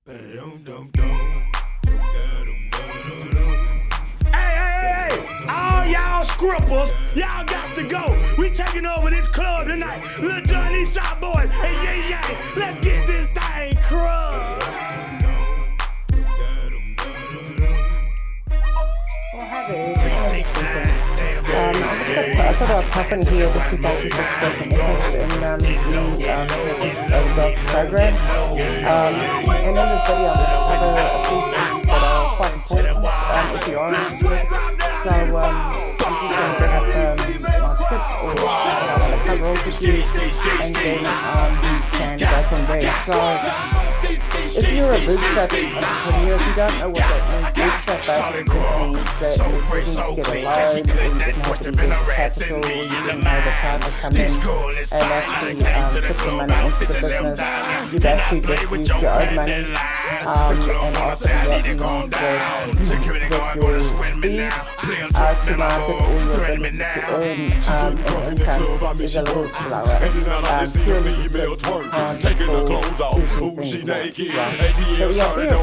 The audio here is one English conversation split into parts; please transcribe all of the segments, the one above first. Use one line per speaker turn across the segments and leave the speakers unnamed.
Hey, all y'all scrippers, y'all got to go. We taking over this club tonight. Lil Johnny Shot Boys and Yay Yang. Let's get this thing crunk.
Well, hi there. I thought I'd pop in here just to thank you for expressing interest in the dog program. And in this video, I'm going to cover a few things that are quite important if you are interested. So I'm just going to bring up my script, or I'm going to cover off with you, and then we can go from there. So if you're a bootstrap entrepreneur, if you don't know what that means, bootstrap basically means that you didn't get a loan, or you didn't have any business capital, or you didn't have a partner come in and actually put some money into the business. You've actually just used your own money, and also that means that your speed to market or your ability to earn an income is a little slower, purely because you can't afford everything at once. So the idea of this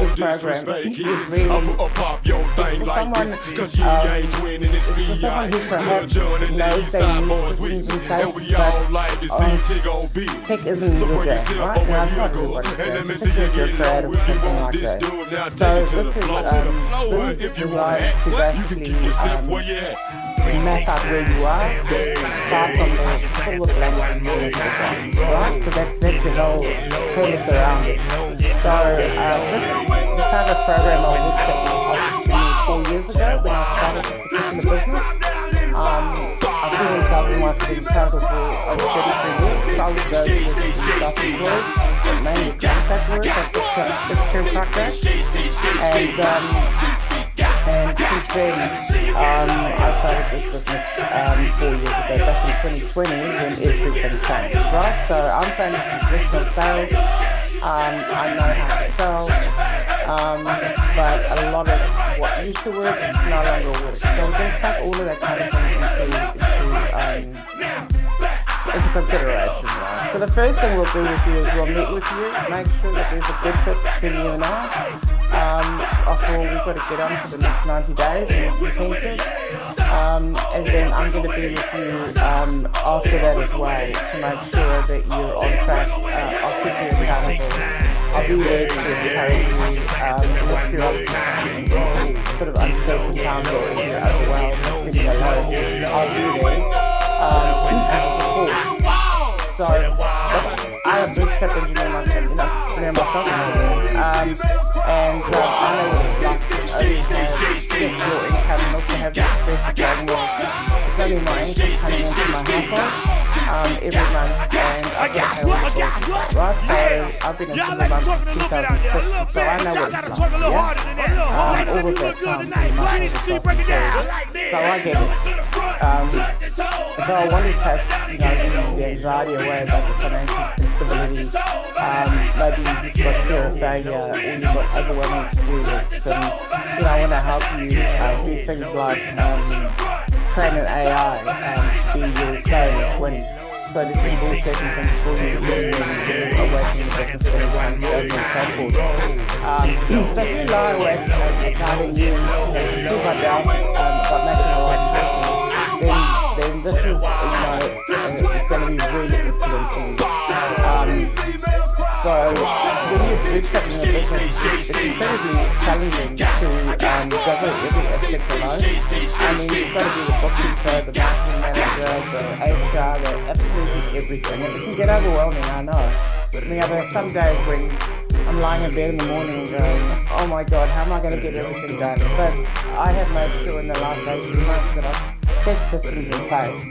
program is really for someone who perhaps knows they need systems in place, but tech isn't your jam, right? Now, it's not everybody's jam, particularly if you're creative or something like that. So this is designed to basically map out where you are, start from the full blank right? So that's the whole premise around it. So this is the kind of program I looked at 4 years ago when I started this particular business. I've been in self-marketing total for over 33 years. So I was going to be self-employed, but mainly contract work at this contract. And since then, I started this business 4 years ago, back in 2020, when everything changed, right? So I'm planning traditional sales. I know how to sell, but a lot of what used to work no longer works. So we're going to take all of that kind of thing into consideration, right? So the first thing we'll do with you is we'll meet with you, make sure that there's a good fit between you and I. After all, we've got to get on for the next 90 days and it's intensive. And then I'm going to be with you after that as well to make sure that you're on track. I'll keep you accountable. I'll be there to encourage you if you're up sort of uncertain times or if you're overwhelmed, feeling alone. I'll be there as support. So I'm a bootstrap engineer myself, and I know what it's like to only get your income and also have the stress of going, well, it's only my income coming into my household every month, and I've got to pay all the bills, right? So I've been in single mum since 2006, so I know what it's like, all of that time being myself self-employed, so I get it. So I want to take, the anxiety away about the financial instability. Maybe you've got fear of failure or you've got overwhelming to-do lists, and I want to help you do things like train an AI to be your clone when so this can do certain things for you away from the business that you run and so forth. So if you lie awake at night and you feel like that about making a right decision, then this is, it's going to be really influential. So when you're bootstrapping a business, it's incredibly challenging to juggle every aspect alone. I mean, you've got to be the bookkeeper, the marketing manager, the HR, the absolutely everything. And it can get overwhelming, I know. I mean, there are some days when I'm lying in bed in the morning and going, oh my God, how am I going to get everything done? But I have made sure in the last 18 months that I've set systems in place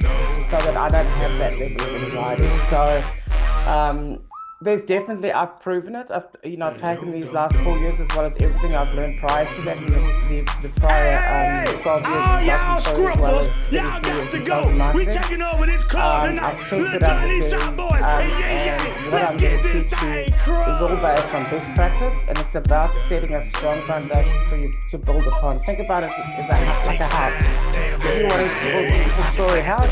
so that I don't have that level of anxiety. So, there's definitely, I've proven it. I've taken these last 4 years as well as everything I've learned prior to that, the prior 12 years
all y'all scrippers, y'all got to go. We taking over this club tonight. Lil Johnny Shot Boys and what I'm going to teach you is all based on best practice, and it's about setting a strong foundation for you to build upon. Think about it as a house, like a house. If you want to build a single-story house, a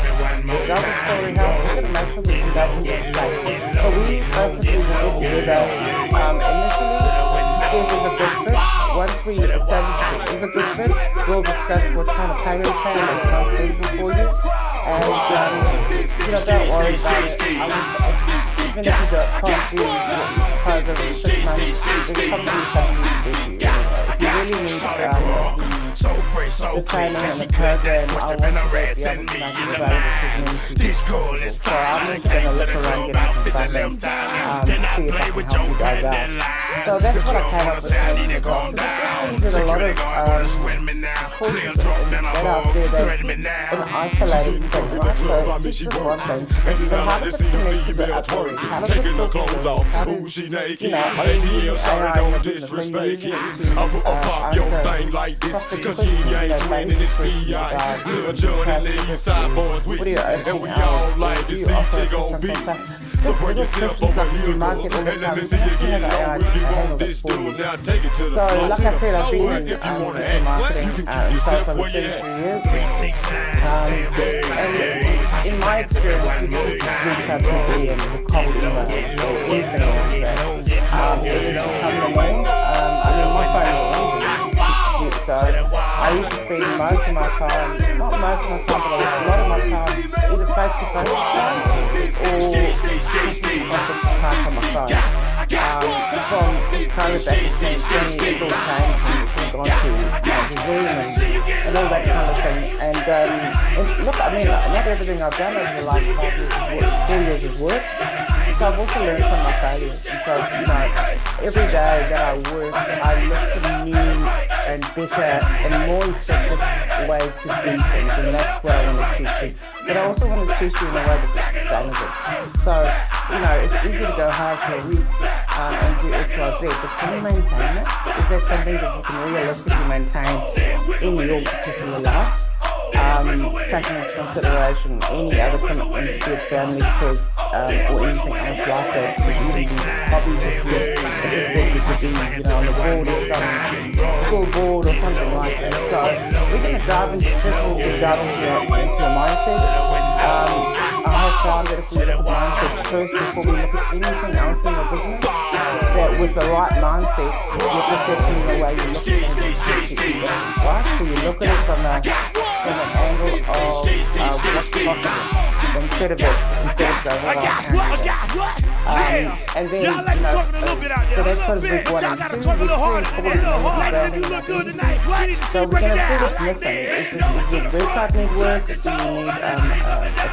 double-story house, you're going to make sure the foundation is in place. So we basically will get together initially
we establish it is a good fit, we'll discuss what kind of payment plan is most suitable for you. And don't worry about it. Even if you can't do part of 6 months, there's probably something to do for you anyway. If you really need the training and the program, I want to be able to make it available to as many people. So I'm just going to look around, get some funding, see if I can help you guys out. So that's what I came up with. There's a lot of courses that out there that an isolated thing, right? So this is one thing. But how does it connect to the other? How does it talk to the how does, are you using AI in the business? Are you using it to answer prospect questions, basic questions about what are your opening hours? Do you offer something? Just little questions like you market all the time. You have AI to handle it for you. So, like I said, I've been in digital marketing and sales for 33 years. And in my experience, people reach out to me and the cold email or anything like that. It has become the norm. My phone is so I used to spend most of my time, not most of my time, but a lot of my time either face-to-face or time on my phone. From COVID back in 2020, it's all changed and it's gone to Zoom and all that kind of thing. And look, I mean, not everything I've done over the last 4 years has worked. So I've also learned from my failures. And so, every day that I work, I look for new and better and more effective ways to do things, and that's what I want to teach you. But I also want to teach you in a way that's sustainable. So, it's easy to go hard for a week and do X, Y, Z, but can you maintain it? Is that something that you can realistically maintain in your particular life? Taking into consideration any other commitments with family, kids, or anything else like that, even hobbies that you could be, on the board or some school board or something like that. So we're going to dive into this, we'll dive into your mindset. I have found that if we look at mindset first before we look at anything else in your business, that with the right mindset, your perception of the way you look at things, right? So you look at it from an angle of what's possible instead of going, well, and then, so that's sort of big one and two. So we're going to see what's missing. Is your website need work? Do you need a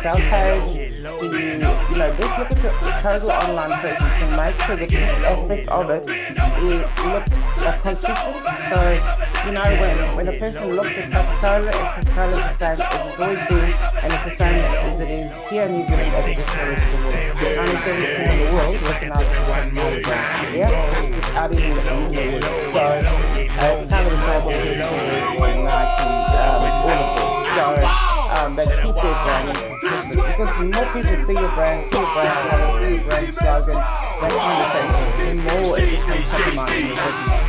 sales page? Do you, just look at the total online presence and make sure that each aspect of it looks consistent. So, when a person looks at Coca-Cola, Coca-Cola is the same as it's always been, and it's the same as it is here in New Zealand as it is for the rest of the world. 97% of the world recognizes one brand, without even looking at the word. So, it's kind of the same with Nike, all of this. So, they keep their brand consistent, because the more people see your brand, see your brand color, see your brand slogan, that kind of thing, the more it becomes top of mind in your business.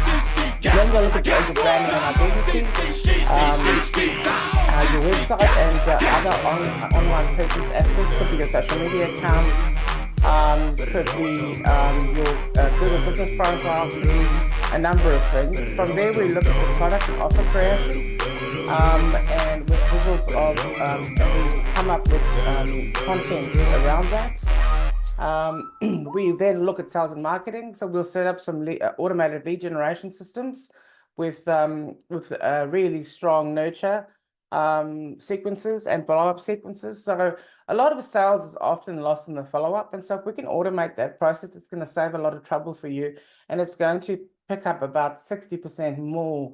Then go look at your branding and identity, your website and other online presence aspects. Could be your social media accounts, could be your Google business profile, could be a number of things. From there we look at the product and offer creation, and with visuals of we come up with content around that. We then look at sales and marketing. So we'll set up some automated lead generation systems with really strong nurture sequences and follow-up sequences. So a lot of sales is often lost in the follow-up. And so if we can automate that process, it's going to save a lot of trouble for you. And it's going to pick up about 60% more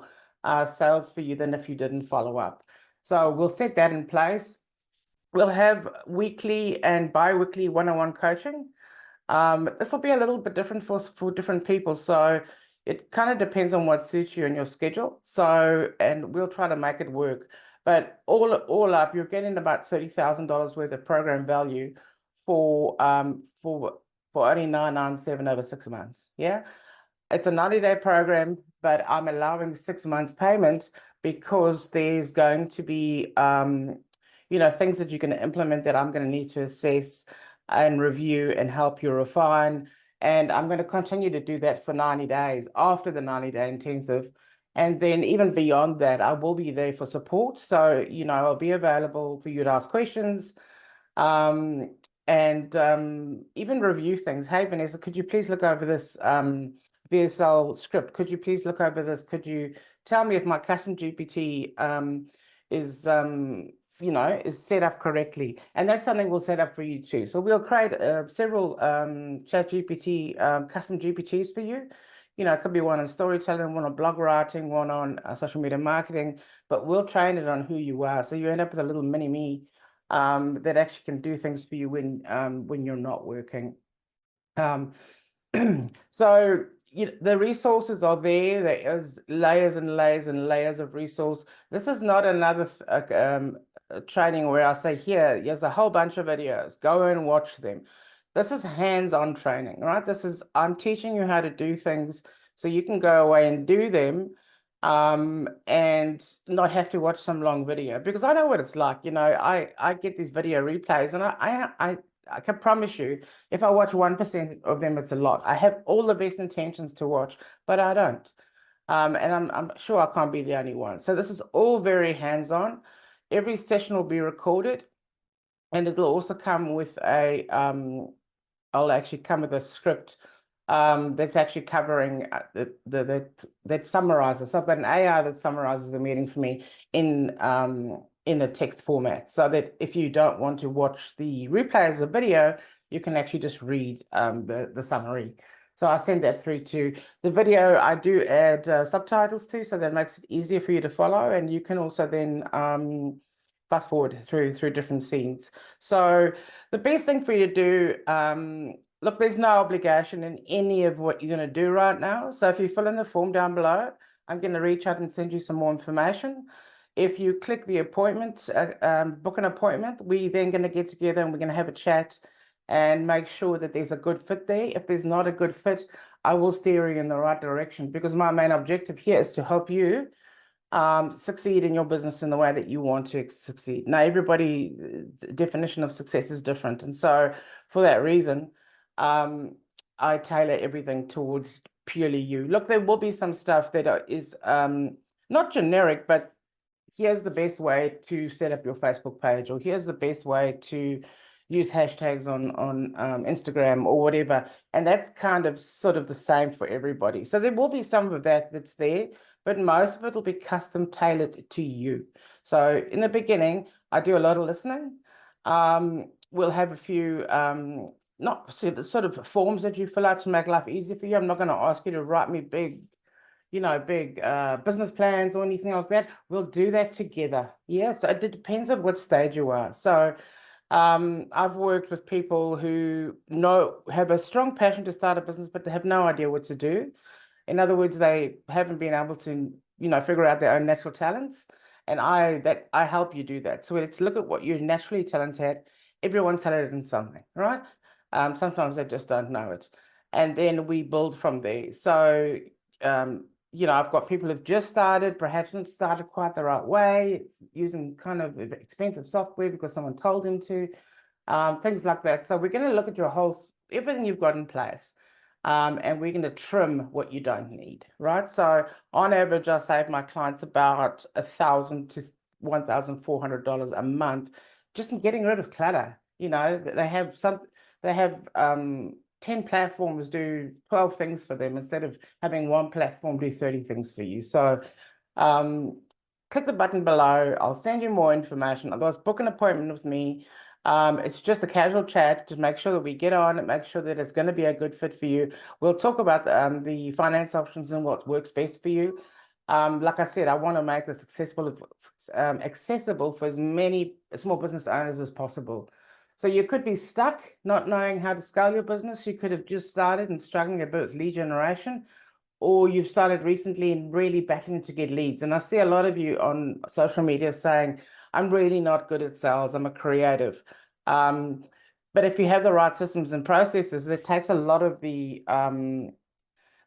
sales for you than if you didn't follow up. So we'll set that in place. We'll have weekly and bi-weekly one-on-one coaching. This will be a little bit different for different people. So it kind of depends on what suits you and your schedule. So, and we'll try to make it work. But all up, you're getting about $30,000 worth of program value for only $997 over 6 months. Yeah, it's a 90-day program, but I'm allowing 6 months payment because there's going to be things that you're going to implement that I'm going to need to assess and review and help you refine. And I'm going to continue to do that for 90 days after the 90-day intensive. And then even beyond that, I will be there for support. So, you know, I'll be available for you to ask questions, um, and even review things. Hey, Vanessa, could you please look over this VSL script? Could you please look over this? Could you tell me if my custom GPT is you know, is set up correctly? And that's something we'll set up for you too. So we'll create several chat GPT custom GPTs for you. You know, it could be one on storytelling, one on blog writing, one on social media marketing, but we'll train it on who you are. So you end up with a little mini me that actually can do things for you when you're not working. So the resources are there. There is layers and layers and layers of resource. This is not another training where I say, here's a whole bunch of videos, go and watch them. This is hands-on training, right? I'm teaching you how to do things so you can go away and do them, and not have to watch some long video, because I know what it's like. You know, I get these video replays, and I can promise you, if I watch 1% of them, it's a lot. I have all the best intentions to watch, but I don't. And I'm sure I can't be the only one. So this is all very hands-on. Every session will be recorded, and it'll also come with a I'll actually come with a script that's actually covering that summarizes. So I've got an AI that summarizes the meeting for me in a text format, so that if you don't want to watch the replay as a video, you can actually just read the summary. So I send that through to the video. I do add subtitles too, so that makes it easier for you to follow, and you can also then fast forward through different scenes. So the best thing for you to do, look, there's no obligation in any of what you're going to do right now. So if you fill in the form down below, I'm going to reach out and send you some more information. If you click the appointment, book an appointment, we then going to get together and we're going to have a chat and make sure that there's a good fit there. If there's not a good fit, I will steer you in the right direction, because my main objective here is to help you succeed in your business in the way that you want to succeed. Now, everybody's definition of success is different. And so for that reason, I tailor everything towards purely you. Look, there will be some stuff that is not generic, but here's the best way to set up your Facebook page, or here's the best way to use hashtags on Instagram or whatever. And that's kind of sort of the same for everybody. So there will be some of that that's there, but most of it will be custom tailored to you. So in the beginning, I do a lot of listening. We'll have a few not sort of forms that you fill out to make life easier for you. I'm not going to ask you to write me big business plans or anything like that. We'll do that together. Yeah, so it depends on what stage you are. So I've worked with people who have a strong passion to start a business, but they have no idea what to do. In other words, they haven't been able to, figure out their own natural talents. And I help you do that. So let's look at what you're naturally talented at. Everyone's talented in something, right? Sometimes they just don't know it. And then we build from there. So, I've got people who've just started, perhaps not started quite the right way. It's using kind of expensive software because someone told them to, things like that. So we're going to look at everything you've got in place. And we're going to trim what you don't need, right? So on average, I save my clients about $1,000 to $1,400 a month just in getting rid of clutter. They have 10 platforms do 12 things for them instead of having one platform do 30 things for you. So click the button below. I'll send you more information. Otherwise, book an appointment with me. It's just a casual chat to make sure that we get on and make sure that it's going to be a good fit for you. We'll talk about the finance options and what works best for you. Like I said, I want to make this accessible for as many small business owners as possible. So you could be stuck not knowing how to scale your business. You could have just started and struggling a bit with lead generation, or you've started recently and really battling to get leads. And I see a lot of you on social media saying, I'm really not good at sales, I'm a creative. But if you have the right systems and processes, it takes a lot of the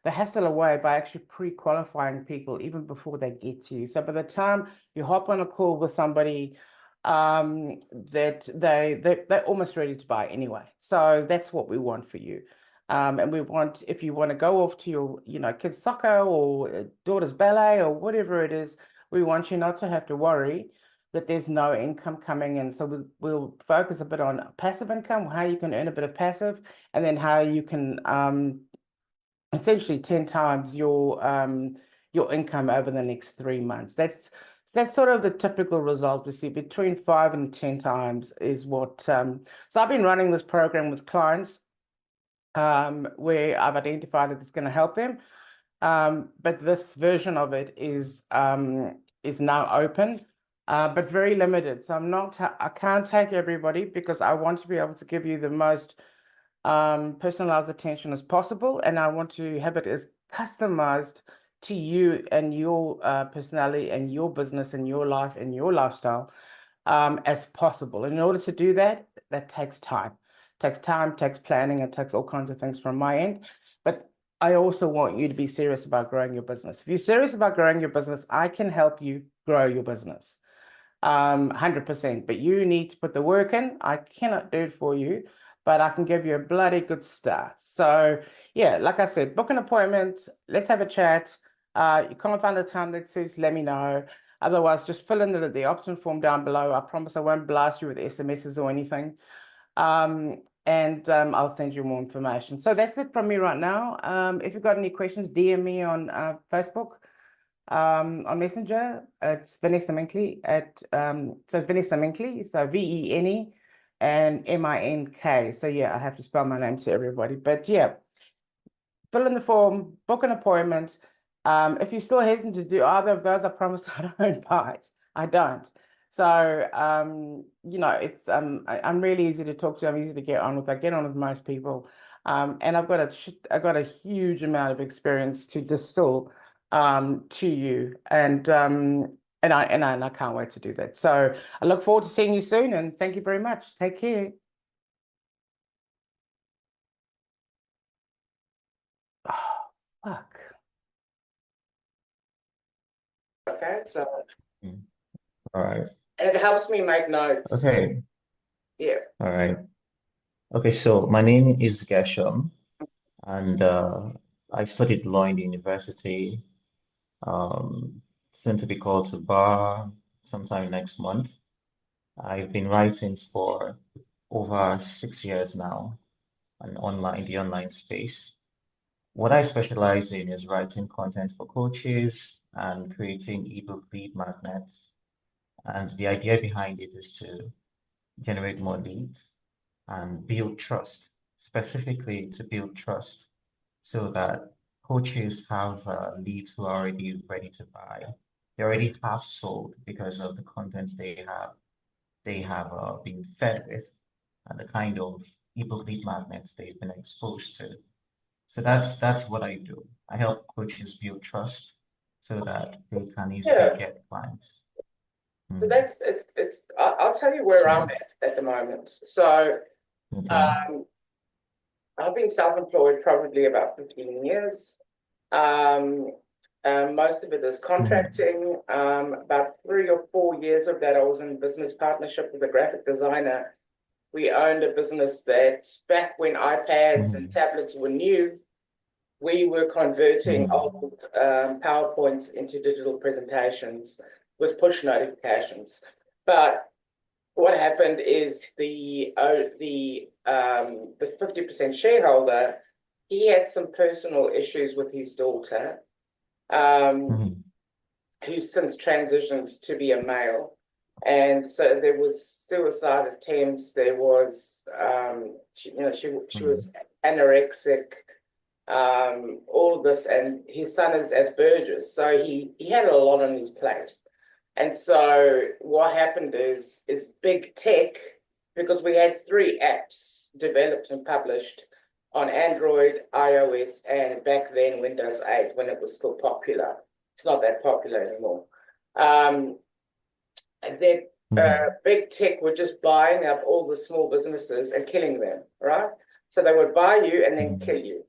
hassle away by actually pre-qualifying people even before they get to you. So by the time you hop on a call with somebody, that they're almost ready to buy anyway. So that's what we want for you. And we want, if you want to go off to your, kids' soccer or daughter's ballet or whatever it is, we want you not to have to worry that there's no income coming in. So we'll focus a bit on passive income, how you can earn a bit of passive, and then how you can essentially 10 times your income over the next 3 months. That's sort of the typical result we see. Between 5 and 10 times is what. So I've been running this program with clients where I've identified that it's going to help them. But this version of it is now open, but very limited. So I can't take everybody because I want to be able to give you the most personalized attention as possible, and I want to have it as customized to you and your personality and your business and your life and your lifestyle as possible. And in order to do that, that takes time. Takes time, takes planning, it takes all kinds of things from my end. But I also want you to be serious about growing your business. If you're serious about growing your business, I can help you grow your business 100%. But you need to put the work in. I cannot do it for you, but I can give you a bloody good start. So yeah, like I said, book an appointment. Let's have a chat. You can't find a time that suits, let me know. Otherwise, just fill in the option form down below. I promise I won't blast you with SMSs or anything. And I'll send you more information. So that's it from me right now. If you've got any questions, DM me on Facebook, on Messenger. It's Vanessa Minkley so Vanessa Minkley, so VENE and MINK. So yeah, I have to spell my name to everybody. But yeah, fill in the form, book an appointment. If you're still hesitant to do either of those, I promise I don't bite. I don't. So, it's I'm really easy to talk to. I'm easy to get on with. I get on with most people, and I've got a huge amount of experience to distill to you, and I can't wait to do that. So I look forward to seeing you soon, and thank you very much. Take care. Oh, fuck. Okay, so.
All right.
And it helps me make notes.
Okay.
Yeah.
All right. Okay, so my name is Gershom, and I studied law in the university, soon to be called to bar sometime next month. I've been writing for over 6 years now, and the online space. What I specialize in is writing content for coaches and creating ebook lead magnets. And the idea behind it is to generate more leads and build trust, specifically to build trust so that coaches have leads who are already ready to buy. They already have sold because of the content they have been fed with and the kind of ebook lead magnets they've been exposed to. So that's what I do. I help coaches build trust so that they can easily get clients.
So I'll tell you where I'm at the moment. So
Okay.
I've been self-employed probably about 15 years. Most of it is contracting. About 3 or 4 years of that, I was in business partnership with a graphic designer. We owned a business that back when iPads and tablets were new, we were converting old PowerPoints into digital presentations with push notifications. But what happened is the 50% shareholder, he had some personal issues with his daughter, who's since transitioned to be a male. And so there was suicide attempts. There was, she was anorexic, all of this. And his son is Asperger's. So he had a lot on his plate. And so what happened is big tech, because we had 3 apps developed and published on Android, iOS, and back then Windows 8 when it was still popular. It's not that popular anymore. And then big tech were just buying up all the small businesses and killing them, right? So they would buy you and then kill you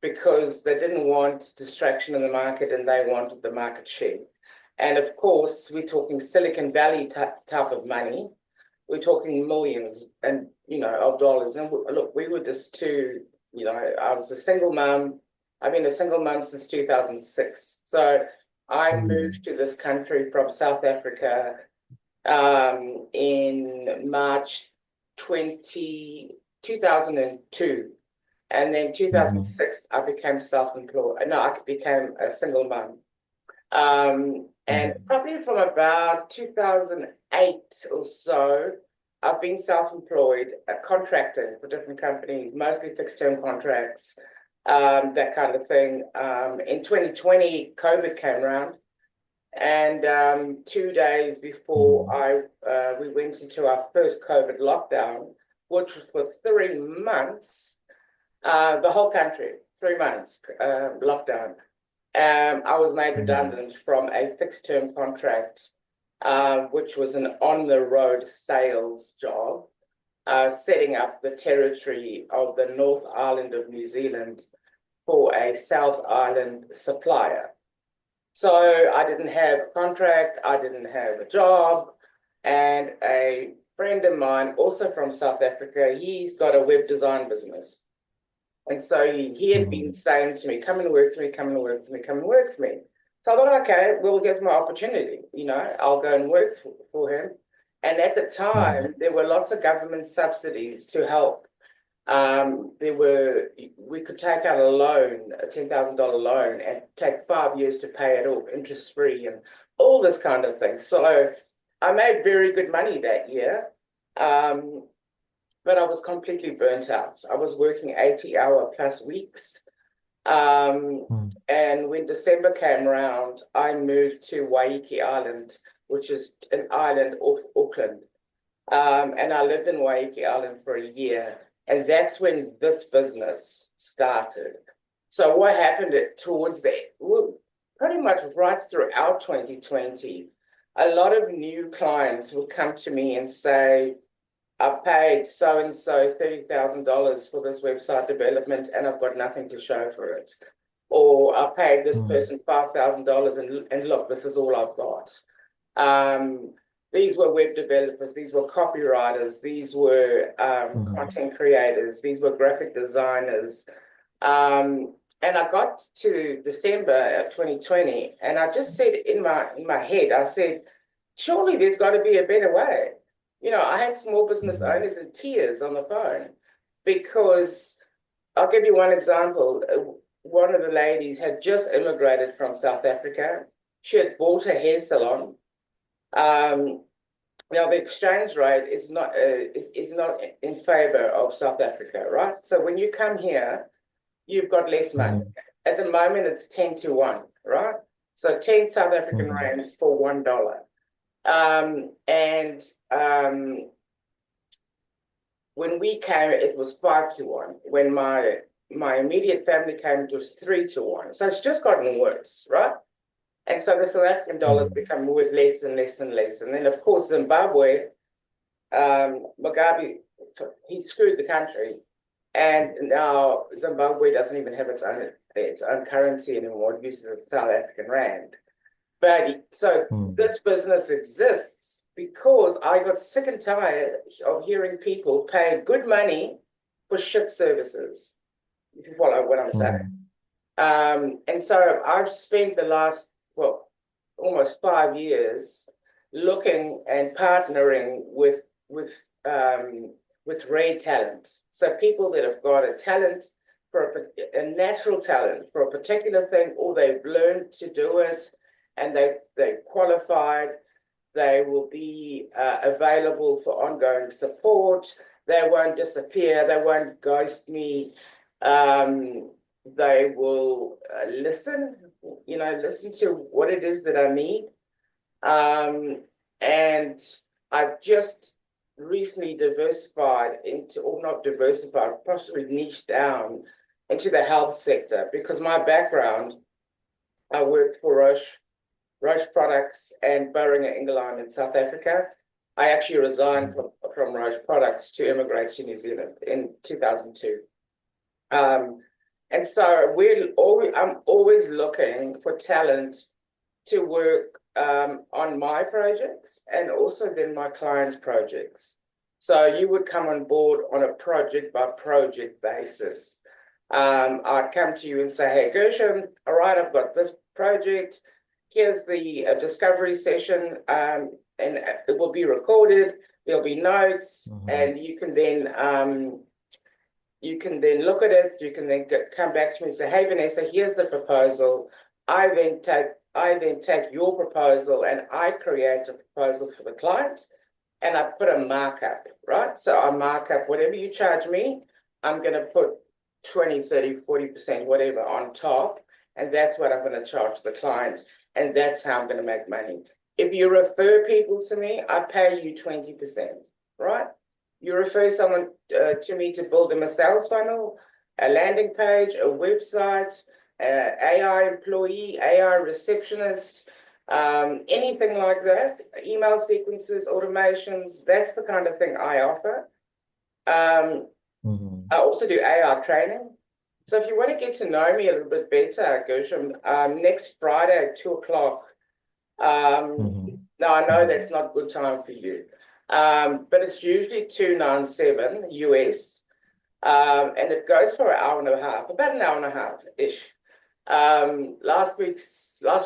because they didn't want distraction in the market and they wanted the market share. And of course, we're talking Silicon Valley type of money. we're talking millions and, of dollars. And look, we were just two, I was a single mom. I've been a single mom since 2006. So I moved to this country from South Africa in March 2002. And then 2006, I became self-employed. No, I became a single mom. And probably from about 2008 or so, I've been self-employed, contracting for different companies, mostly fixed-term contracts, that kind of thing. In 2020, COVID came around, and 2 days before we went into our first COVID lockdown, which was for 3 months, the whole country, 3 months lockdown. I was made redundant from a fixed-term contract, which was an on-the-road sales job, setting up the territory of the North Island of New Zealand for a South Island supplier. So I didn't have a contract, I didn't have a job, and a friend of mine, also from South Africa, he's got a web design business. And so he had been saying to me, come and work for me, come and work for me, come and work for me. So I thought, okay, well, here's my opportunity. I'll go and work for him. And at the time, there were lots of government subsidies to help. We could take out a loan, a $10,000 loan, and take 5 years to pay it off, interest-free, and all this kind of thing. So I made very good money that year. But I was completely burnt out. I was working 80-hour plus weeks. And when December came around, I moved to Waiheke Island, which is an island off Auckland. And I lived in Waiheke Island for a year. And that's when this business started. So what happened towards that? Well, pretty much right throughout 2020, a lot of new clients would come to me and say, I paid so-and-so $30,000 for this website development and I've got nothing to show for it. Or I paid this person $5,000 and look, this is all I've got. These were web developers, these were copywriters, these were content creators, these were graphic designers. And I got to December 2020 and I just said in my head, I said, surely there's got to be a better way. I had small business owners in tears on the phone because I'll give you one example. One of the ladies had just immigrated from South Africa. She had bought a hair salon. Now the exchange rate is not in favor of South Africa, right? So when you come here, you've got less money. At the moment, it's 10 to 1, right? So 10 South African rands for $1. When we came, it was 5 to 1. When my immediate family came, it was 3 to 1. So it's just gotten worse, right? And so the South African dollars become worth less and less and less. And then, of course, Zimbabwe, Mugabe, he screwed the country. And now Zimbabwe doesn't even have its own currency anymore. It uses the South African rand. But so this business exists because I got sick and tired of hearing people pay good money for shit services. If you follow what I'm saying. And so I've spent the last, almost 5 years looking and partnering with rare talent. So people that have got a talent, for a natural talent for a particular thing, or they've learned to do it, and they've qualified, they will be available for ongoing support. They won't disappear. They won't ghost me. They will listen to what it is that I need. And I've just recently diversified into, or not diversified, possibly niched down into the health sector because my background, I worked for Roche Products and Boehringer Ingelheim in South Africa. I actually resigned from Roche Products to immigrate to New Zealand in 2002. And so I'm always looking for talent to work on my projects and also then my clients' projects. So you would come on board on a project by project basis. I'd come to you and say, hey, Gershom, all right, I've got this project. Here's the discovery session, and it will be recorded. There'll be notes, and you can then look at it. You can then come back to me and say, hey, Vanessa, here's the proposal. I then take your proposal and I create a proposal for the client, and I put a markup, right? So I mark up whatever you charge me. I'm going to put 20, 30, 40%, whatever on top. And that's what I'm going to charge the client. And that's how I'm going to make money. If you refer people to me, I pay you 20%, right? You refer someone to me to build them a sales funnel, a landing page, a website, AI employee, AI receptionist, anything like that, email sequences, automations, that's the kind of thing I offer. I also do AI training. So if you want to get to know me a little bit better, Gershom, next Friday at 2:00. Now I know that's not a good time for you, but it's usually $297 US, and it goes for an hour and a half, about an hour and a half-ish. Last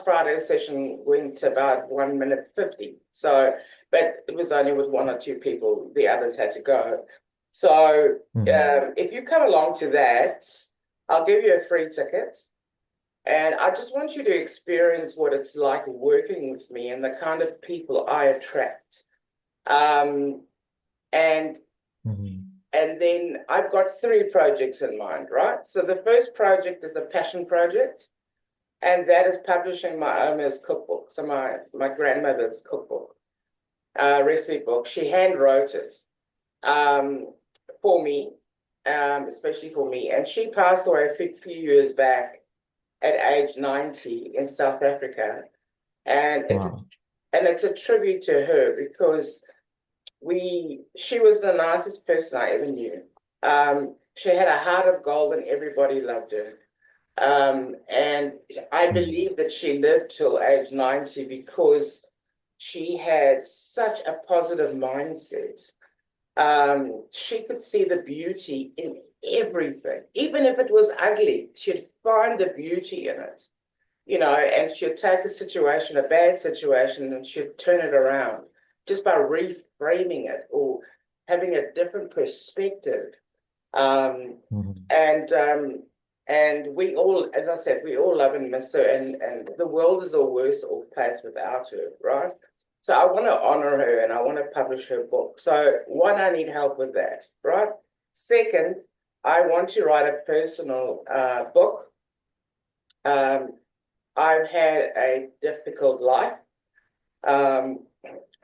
Friday's session went about 1 minute 50. So, but it was only with one or two people. The others had to go. So if you come along to that, I'll give you a free ticket. And I just want you to experience what it's like working with me and the kind of people I attract. And then I've got 3 projects in mind, right? So the first project is the passion project, and that is publishing my Oma's cookbook. So my grandmother's cookbook, recipe book. She hand wrote it for me, especially for me. And she passed away a few years back at age 90 in South Africa. And it's a tribute to her because she was the nicest person I ever knew. She had a heart of gold and everybody loved her. And I believe that she lived till age 90 because she had such a positive mindset. She could see the beauty in everything. Even if it was ugly, she'd find the beauty in it, and she'd take a bad situation, and she'd turn it around just by reframing it or having a different perspective. And we all, as I said, we all love and miss her, and the world is a worse off place without her, right? So I want to honor her and I want to publish her book. So one, I need help with that, right? Second, I want to write a personal book. I've had a difficult life, a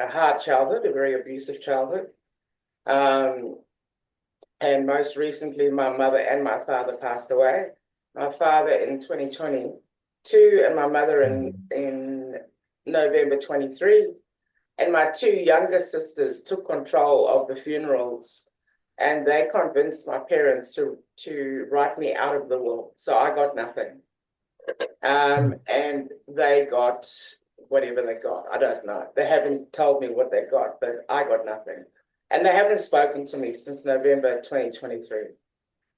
hard childhood, a very abusive childhood. And most recently, my mother and my father passed away. My father in 2022 and my mother in November 23. And my 2 younger sisters took control of the funerals, and they convinced my parents to write me out of the will. So I got nothing. And they got whatever they got. I don't know. They haven't told me what they got, but I got nothing. And they haven't spoken to me since November 2023.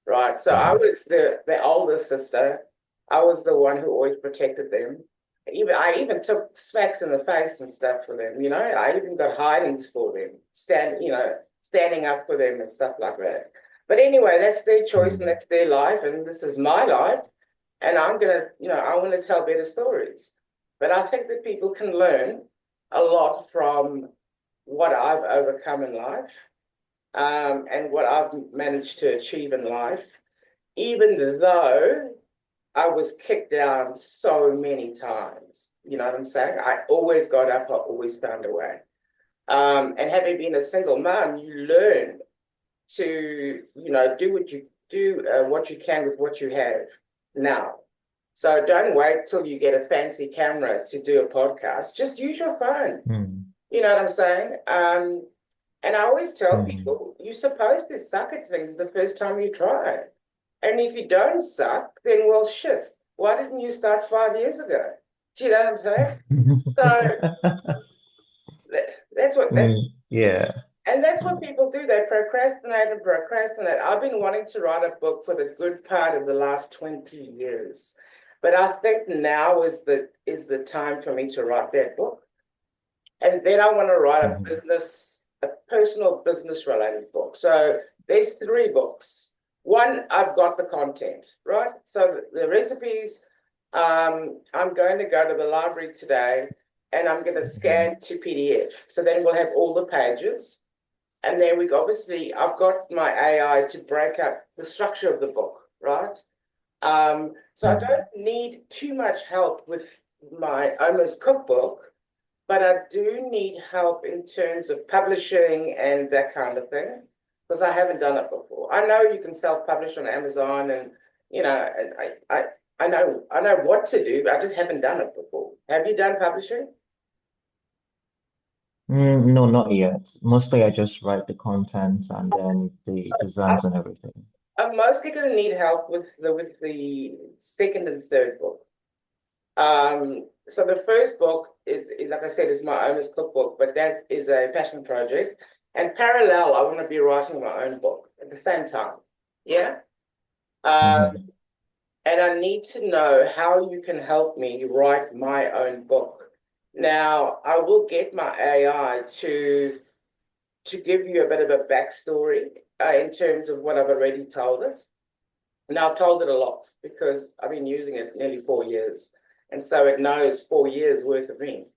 Right. So I was the older sister. I was the one who always protected them. I even took smacks in the face and stuff for them, I even got hidings for them, standing up for them and stuff like that. But anyway, that's their choice and that's their life, and this is my life. And I'm gonna, I want to tell better stories. But I think that people can learn a lot from what I've overcome in life, and what I've managed to achieve in life, even though I was kicked down so many times. You know what I'm saying? I always got up. I always found a way. And having been a single mom, you learn to, do what you can with what you have now. So don't wait till you get a fancy camera to do a podcast. Just use your phone. You know what I'm saying? And I always tell people, you're supposed to suck at things the first time you try. And if you don't suck, then, well, shit, why didn't you start 5 years ago? Do you know what I'm saying? So that's what that
Yeah.
and that's what people do. They procrastinate and procrastinate. I've been wanting to write a book for the good part of the last 20 years. But I think now is the time for me to write that book. And then I want to write
Mhm.
a personal business related book. So there's three books. One, I've got the content, right? So the recipes, I'm going to go to the library today and I'm going to
Mhm.
scan to PDF. So then we'll have all the pages. And then I've got my AI to break up the structure of the book, right? So I don't
Mhm.
need too much help with my Oma's cookbook, but I do need help in terms of publishing and that kind of thing, because I haven't done it before. I know you can self-publish on Amazon, and and I know what to do, but I just haven't done it before. Have you done publishing?
No, not yet. Mostly I just write the content and then the
I'm,
designs and everything.
I'm mostly going to need help with the second and third book. So the first book is like I said, is my owner's cookbook, but that is a passion project. And parallel, I want to be writing my own book at the same time. Yeah. Um,
Mhm.
and I need to know how you can help me write my own book. Now, I will get my AI to give you a bit of a backstory in terms of what I've already told it. Now, I've told it a lot because I've been using it nearly 4 years. And so it knows 4 years worth of me.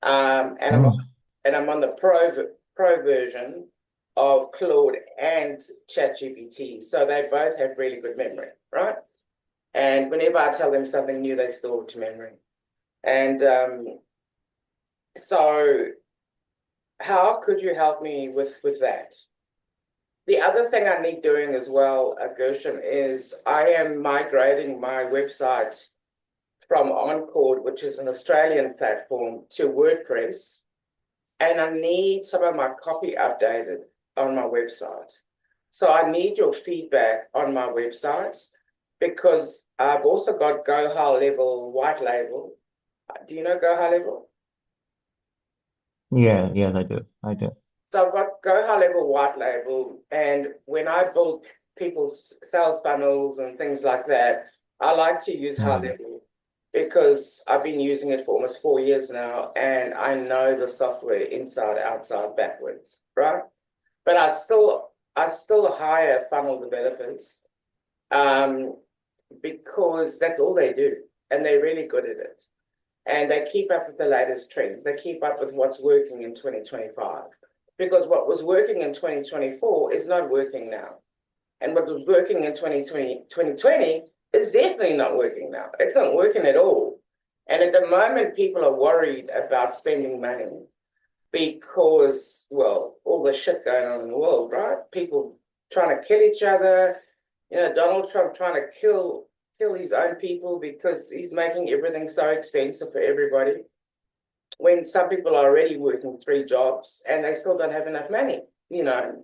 Um, and I'm on,
Mm.
and I'm on the pro version of Claude and ChatGPT. So they both have really good memory, right? And whenever I tell them something new, they store it to memory. And so how could you help me with that? The other thing I need doing as well, Gershon, is I am migrating my website from Encord, which is an Australian platform, to WordPress, and I need some of my copy updated on my website. So I need your feedback on my website because I've also got Go High Level white label. Do you know Go High Level?
Yeah, yes, I do. I do.
So I've got Go High Level white label, and when I build people's sales funnels and things like that, I like to use high
Mm.
level because I've been using it for almost 4 years now, and I know the software inside, outside, backwards, right? But I still hire funnel developers um, because that's all they do, and they're really good at it. And they keep up with the latest trends. They keep up with what's working in 2025. Because what was working in 2024 is not working now. And what was working in 2020 is definitely not working now. It's not working at all. And at the moment, people are worried about spending money because, well, all the shit going on in the world, right? People trying to kill each other. Donald Trump trying to kill his own people because he's making everything so expensive for everybody. When some people are already working three jobs and they still don't have enough money, you know,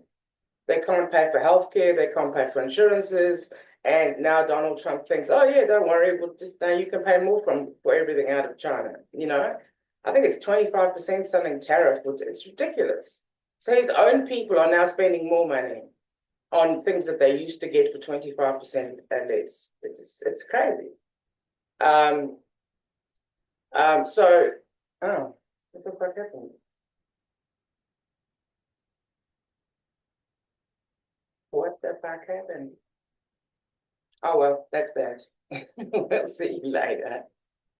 they can't pay for healthcare, they can't pay for insurances, and now Donald Trump thinks, oh yeah, don't worry, we'll just now you can pay more for everything out of China. I think it's 25% something tariff, which it's ridiculous. So his own people are now spending more money on things that they used to get for 25% and less. It's crazy. Um, so oh, what the fuck happened? What the fuck happened? Oh well, that's that. We'll see you later.